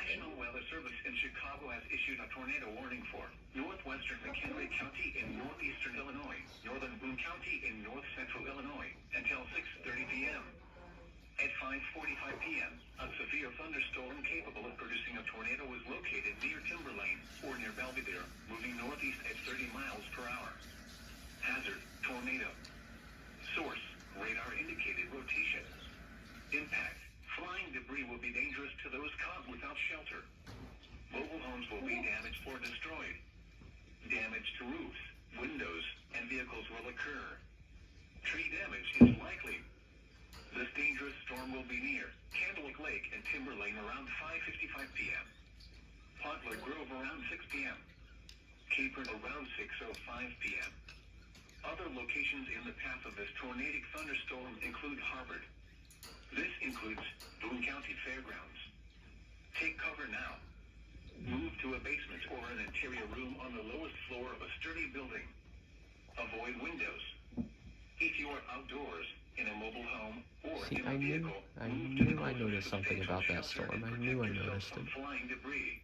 National Weather Service in Chicago has issued a tornado warning for northwestern McHenry County in northeastern Illinois, northern Boone County in north central Illinois, until 6:30 p.m. At 5:45 p.m., a severe thunderstorm capable of producing a tornado was located near Timberlane, or near Belvidere, moving northeast at 30 miles per hour. Hazard, tornado. Source, radar indicated rotation. Impact, flying debris will be dangerous to those caught without shelter. Mobile homes will be damaged or destroyed. Damage to roofs, windows, and vehicles will occur. Tree damage is likely. This dangerous storm will be near Candlewick Lake and Timberlane around 5:55 p.m. Poplar Grove around 6 p.m. Capron around 6:05 p.m. Other locations in the path of this tornadic thunderstorm include Harvard. This includes Boone County Fairgrounds. Take cover now. Move to a basement or an interior room on the lowest floor of a sturdy building. Avoid windows. If you are outdoors, in a mobile home, or in a vehicle, I knew I noticed something about that storm. I knew I noticed it. Flying debris.